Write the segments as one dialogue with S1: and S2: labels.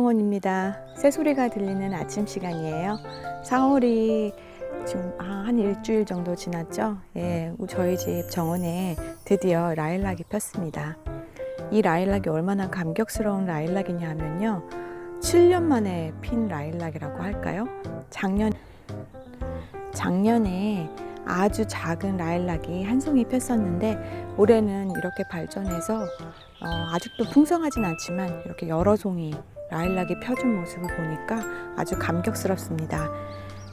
S1: 정원입니다. 새소리가 들리는 아침 시간이에요. 4월이 지금 한 일주일 정도 지났죠. 예, 저희 집 정원에 드디어 라일락이 폈습니다. 이 라일락이 얼마나 감격스러운 라일락이냐 하면요, 7년 만에 핀 라일락이라고 할까요? 작년에 아주 작은 라일락이 한 송이 폈었는데, 올해는 이렇게 발전해서 아직도 풍성하진 않지만 이렇게 여러 송이 라일락이 펴준 모습을 보니까 아주 감격스럽습니다.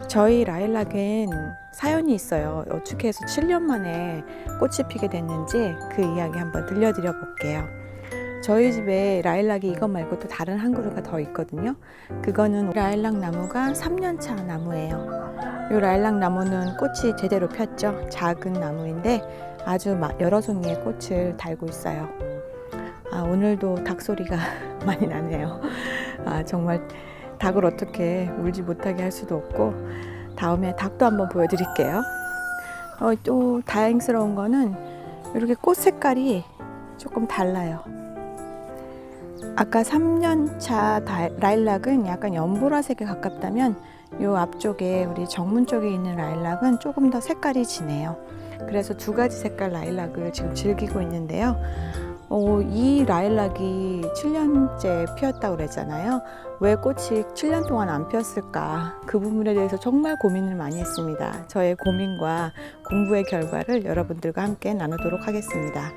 S1: 저희 라일락은 사연이 있어요. 어떻게 해서 7년 만에 꽃이 피게 됐는지 그 이야기 한번 들려드려 볼게요. 저희 집에 라일락이 이것 말고 또 다른 한 그루가 더 있거든요. 그거는 라일락 나무가 3년차 나무예요. 이 라일락 나무는 꽃이 제대로 폈죠. 작은 나무인데 아주 여러 송이의 꽃을 달고 있어요. 오늘도 닭 소리가 많이 나네요. 정말 닭을 어떻게 울지 못하게 할 수도 없고, 다음에 닭도 한번 보여드릴게요. 또 다행스러운 거는 이렇게 꽃 색깔이 조금 달라요. 아까 3년차 라일락은 약간 연보라색에 가깝다면 이 앞쪽에 우리 정문 쪽에 있는 라일락은 조금 더 색깔이 진해요. 그래서 두 가지 색깔 라일락을 지금 즐기고 있는데요. 이 라일락이 7년째 피었다고 그랬잖아요. 왜 꽃이 7년 동안 안 피었을까? 그 부분에 대해서 정말 고민을 많이 했습니다. 저의 고민과 공부의 결과를 여러분들과 함께 나누도록 하겠습니다.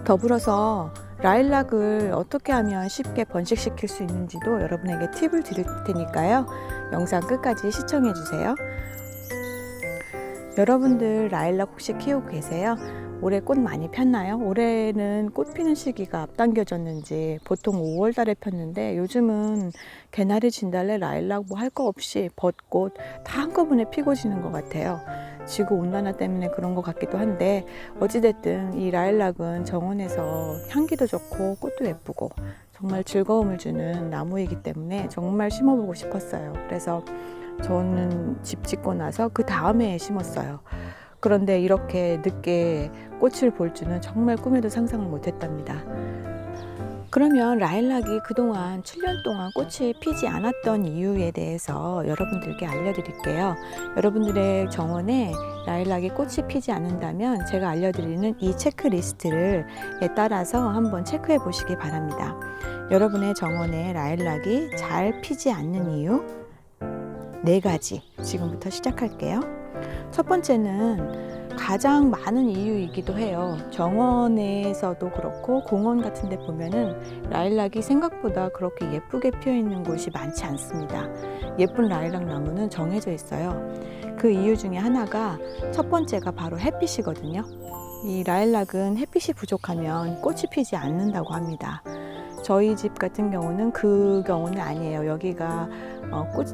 S1: 더불어서 라일락을 어떻게 하면 쉽게 번식시킬 수 있는지도 여러분에게 팁을 드릴 테니까요. 영상 끝까지 시청해 주세요. 여러분들 라일락 혹시 키우고 계세요? 올해 꽃 많이 폈나요? 올해는 꽃 피는 시기가 앞당겨졌는지 보통 5월 달에 폈는데, 요즘은 개나리, 진달래, 라일락 뭐 할 거 없이 벚꽃 다 한꺼번에 피고 지는 것 같아요. 지구온난화 때문에 그런 것 같기도 한데, 어찌됐든 이 라일락은 정원에서 향기도 좋고 꽃도 예쁘고 정말 즐거움을 주는 나무이기 때문에 정말 심어보고 싶었어요. 그래서 저는 집 짓고 나서 그 다음에 심었어요. 그런데 이렇게 늦게 꽃을 볼 줄은 정말 꿈에도 상상을 못했답니다. 그러면 라일락이 그동안 7년 동안 꽃이 피지 않았던 이유에 대해서 여러분들께 알려드릴게요. 여러분들의 정원에 라일락이 꽃이 피지 않는다면 제가 알려드리는 이 체크리스트를 따라서 한번 체크해 보시기 바랍니다. 여러분의 정원에 라일락이 잘 피지 않는 이유 4가지 지금부터 시작할게요. 첫 번째는 가장 많은 이유이기도 해요. 정원에서도 그렇고 공원 같은 데 보면은 라일락이 생각보다 그렇게 예쁘게 피어 있는 곳이 많지 않습니다. 예쁜 라일락 나무는 정해져 있어요. 그 이유 중에 하나가, 첫 번째가 바로 햇빛이거든요. 이 라일락은 햇빛이 부족하면 꽃이 피지 않는다고 합니다. 저희 집 같은 경우는 그 경우는 아니에요. 여기가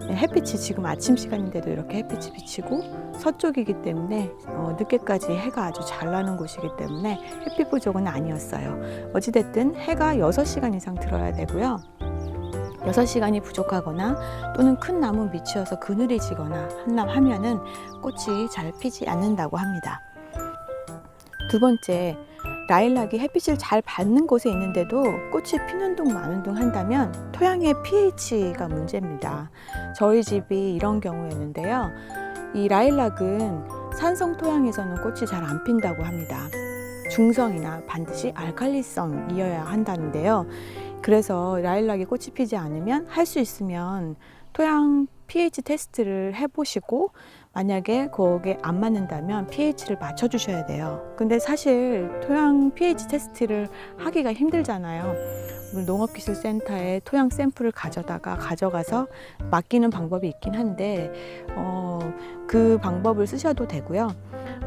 S1: 햇빛이 지금 아침 시간인데도 이렇게 햇빛이 비치고 서쪽이기 때문에 늦게까지 해가 아주 잘 나는 곳이기 때문에 햇빛 부족은 아니었어요. 어찌됐든 해가 6시간 이상 들어야 되고요. 6시간이 부족하거나 또는 큰 나무 밑이어서 그늘이 지거나 하면은 꽃이 잘 피지 않는다고 합니다. 두 번째, 라일락이 햇빛을 잘 받는 곳에 있는데도 꽃이 피는 둥 마는 둥 한다면 토양의 pH가 문제입니다. 저희 집이 이런 경우였는데요. 이 라일락은 산성 토양에서는 꽃이 잘 안 핀다고 합니다. 중성이나 반드시 알칼리성이어야 한다는데요. 그래서 라일락이 꽃이 피지 않으면 할 수 있으면 토양 pH 테스트를 해보시고, 만약에 거기에 안 맞는다면 pH를 맞춰주셔야 돼요. 근데 사실 토양 pH 테스트를 하기가 힘들잖아요. 농업기술센터에 토양 샘플을 가져가서 맡기는 방법이 있긴 한데 그 방법을 쓰셔도 되고요.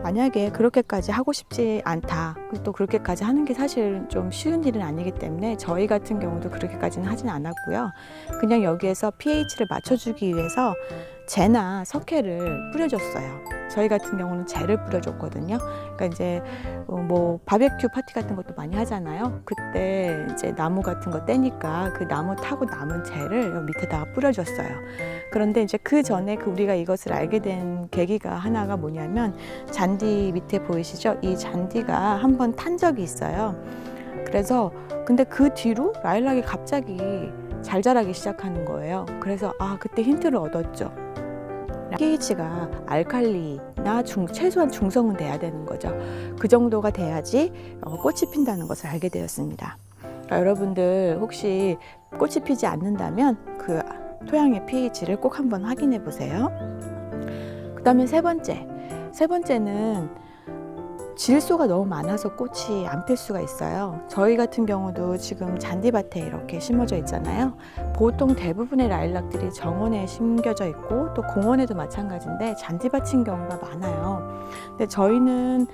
S1: 만약에 그렇게까지 하고 싶지 않다, 또 그렇게까지 하는 게 사실 좀 쉬운 일은 아니기 때문에 저희 같은 경우도 그렇게까지는 하진 않았고요. 그냥 여기에서 pH를 맞춰주기 위해서 재나 석회를 뿌려줬어요. 저희 같은 경우는 재를 뿌려줬거든요. 그러니까 이제 뭐 바베큐 파티 같은 것도 많이 하잖아요. 그때 이제 나무 같은 거 떼니까 그 나무 타고 남은 재를 밑에다가 뿌려줬어요. 그런데 이제 그 전에 우리가 이것을 알게 된 계기가 하나가 뭐냐면, 잔디 밑에 보이시죠? 이 잔디가 한번 탄 적이 있어요. 그래서 근데 그 뒤로 라일락이 갑자기 잘 자라기 시작하는 거예요. 그래서 그때 힌트를 얻었죠. pH가 알칼리나 최소한 중성은 돼야 되는 거죠. 그 정도가 돼야지 꽃이 핀다는 것을 알게 되었습니다. 그러니까 여러분들 혹시 꽃이 피지 않는다면 그 토양의 pH를 꼭 한번 확인해 보세요. 그 다음에 세 번째는 질소가 너무 많아서 꽃이 안 필 수가 있어요. 저희 같은 경우도 지금 잔디밭에 이렇게 심어져 있잖아요. 보통 대부분의 라일락들이 정원에 심겨져 있고 또 공원에도 마찬가지인데 잔디밭인 경우가 많아요. 근데 저희는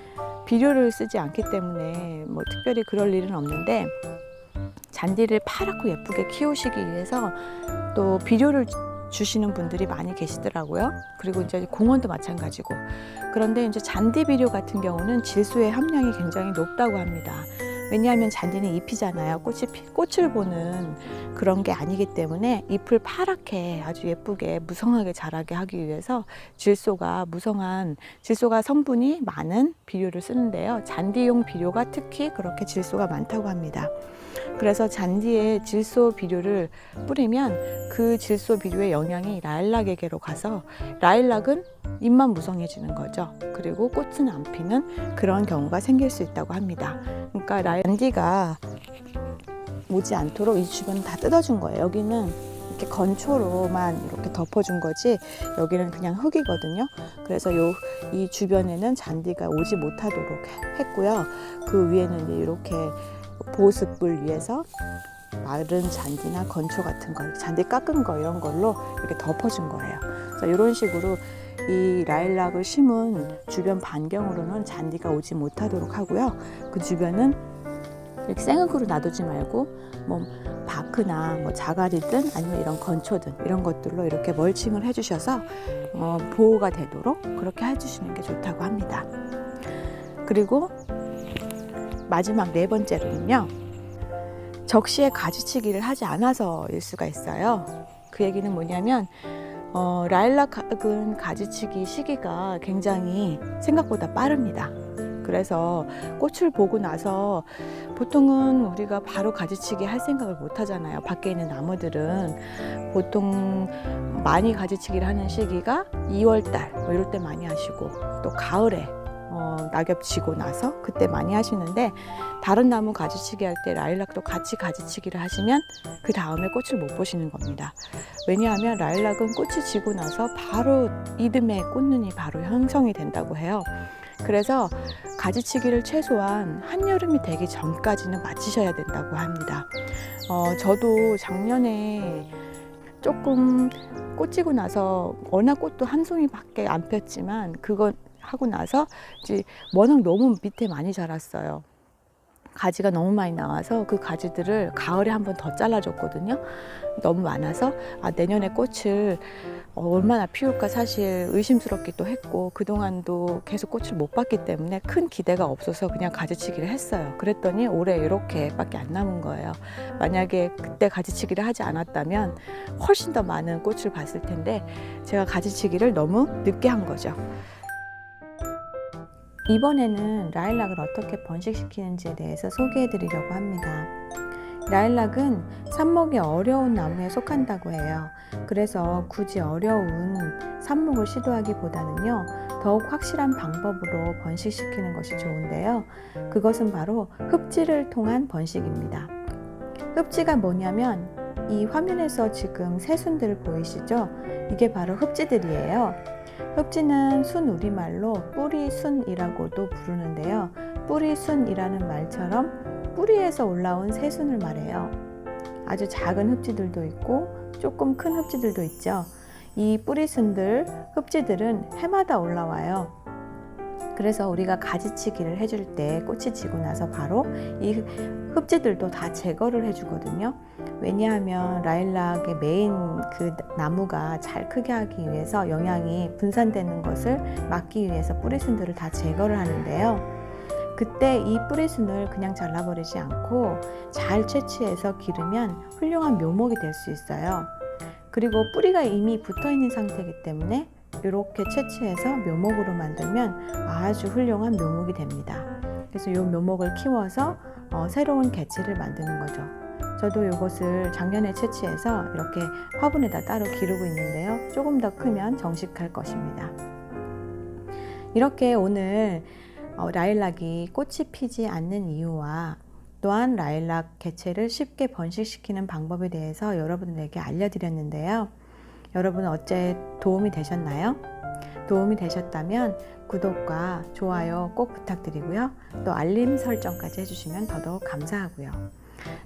S1: 비료를 쓰지 않기 때문에 뭐 특별히 그럴 일은 없는데, 잔디를 파랗고 예쁘게 키우시기 위해서 또 비료를 주시는 분들이 많이 계시더라고요. 그리고 이제 공원도 마찬가지고. 그런데 이제 잔디 비료 같은 경우는 질소의 함량이 굉장히 높다고 합니다. 왜냐하면 잔디는 잎이잖아요. 꽃을 보는 그런 게 아니기 때문에 잎을 파랗게 아주 예쁘게 무성하게 자라게 하기 위해서 질소가 성분이 많은 비료를 쓰는데요. 잔디용 비료가 특히 그렇게 질소가 많다고 합니다. 그래서 잔디에 질소 비료를 뿌리면 그 질소 비료의 영향이 라일락에게로 가서 라일락은 잎만 무성해지는 거죠. 그리고 꽃은 안 피는 그런 경우가 생길 수 있다고 합니다. 그러니까 잔디가 오지 않도록 이 주변은 다 뜯어준 거예요. 여기는 이렇게 건초로만 이렇게 덮어준 거지 여기는 그냥 흙이거든요. 그래서 이 주변에는 잔디가 오지 못하도록 했고요. 그 위에는 이렇게 보습을 위해서 마른 잔디나 건초 같은 거, 잔디 깎은 거 이런 걸로 이렇게 덮어준 거예요. 그래서 이런 식으로 이 라일락을 심은 주변 반경으로는 잔디가 오지 못하도록 하고요. 그 주변은 이렇게 생흙으로 놔두지 말고 뭐 바크나 뭐 자갈이든 아니면 이런 건초든 이런 것들로 이렇게 멀칭을 해주셔서 보호가 되도록 그렇게 해주시는 게 좋다고 합니다. 그리고 마지막 네 번째로는요, 적시에 가지치기를 하지 않아서일 수가 있어요. 그 얘기는 뭐냐면 라일락은 가지치기 시기가 굉장히 생각보다 빠릅니다. 그래서 꽃을 보고 나서 보통은 우리가 바로 가지치기 할 생각을 못 하잖아요. 밖에 있는 나무들은 보통 많이 가지치기를 하는 시기가 2월달 뭐 이럴 때 많이 하시고, 또 가을에 낙엽 지고 나서 그때 많이 하시는데, 다른 나무 가지치기 할 때 라일락도 같이 가지치기를 하시면 그 다음에 꽃을 못 보시는 겁니다. 왜냐하면 라일락은 꽃이 지고 나서 바로 이듬해 꽃눈이 바로 형성이 된다고 해요. 그래서 가지치기를 최소한 한여름이 되기 전까지는 마치셔야 된다고 합니다. 저도 작년에 조금 꽃 지고 나서 워낙 꽃도 한 송이밖에 안 폈지만 그거 하고 나서 이제 워낙 너무 밑에 많이 자랐어요. 가지가 너무 많이 나와서 그 가지들을 가을에 한 번 더 잘라줬거든요. 너무 많아서 내년에 꽃을 얼마나 피울까 사실 의심스럽기도 했고, 그동안도 계속 꽃을 못 봤기 때문에 큰 기대가 없어서 그냥 가지치기를 했어요. 그랬더니 올해 이렇게밖에 안 남은 거예요. 만약에 그때 가지치기를 하지 않았다면 훨씬 더 많은 꽃을 봤을 텐데 제가 가지치기를 너무 늦게 한 거죠. 이번에는 라일락을 어떻게 번식시키는지에 대해서 소개해 드리려고 합니다. 라일락은 삽목이 어려운 나무에 속한다고 해요. 그래서 굳이 어려운 삽목을 시도하기보다는요, 더욱 확실한 방법으로 번식시키는 것이 좋은데요. 그것은 바로 흡지를 통한 번식입니다. 흡지가 뭐냐면 이 화면에서 지금 새순들 보이시죠? 이게 바로 흡지들이에요. 흡지는 순우리말로 뿌리순이라고도 부르는데요. 뿌리순이라는 말처럼 뿌리에서 올라온 새순을 말해요. 아주 작은 흡지들도 있고 조금 큰 흡지들도 있죠. 이 뿌리순들, 흡지들은 해마다 올라와요. 그래서 우리가 가지치기를 해줄 때 꽃이 지고 나서 바로 이 흡지들도 다 제거를 해주거든요. 왜냐하면 라일락의 메인 그 나무가 잘 크게 하기 위해서 영양이 분산되는 것을 막기 위해서 뿌리순들을 다 제거를 하는데요. 그때 이 뿌리순을 그냥 잘라버리지 않고 잘 채취해서 기르면 훌륭한 묘목이 될 수 있어요. 그리고 뿌리가 이미 붙어있는 상태이기 때문에 이렇게 채취해서 묘목으로 만들면 아주 훌륭한 묘목이 됩니다. 그래서 이 묘목을 키워서 새로운 개체를 만드는 거죠. 저도 이것을 작년에 채취해서 이렇게 화분에다 따로 기르고 있는데요. 조금 더 크면 정식할 것입니다. 이렇게 오늘 라일락이 꽃이 피지 않는 이유와 또한 라일락 개체를 쉽게 번식시키는 방법에 대해서 여러분들에게 알려드렸는데요. 여러분 어째 도움이 되셨나요? 도움이 되셨다면 구독과 좋아요 꼭 부탁드리고요. 또 알림 설정까지 해주시면 더더욱 감사하고요.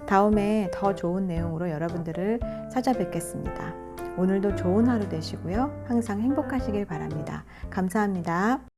S1: 다음에 더 좋은 내용으로 여러분들을 찾아뵙겠습니다. 오늘도 좋은 하루 되시고요. 항상 행복하시길 바랍니다. 감사합니다.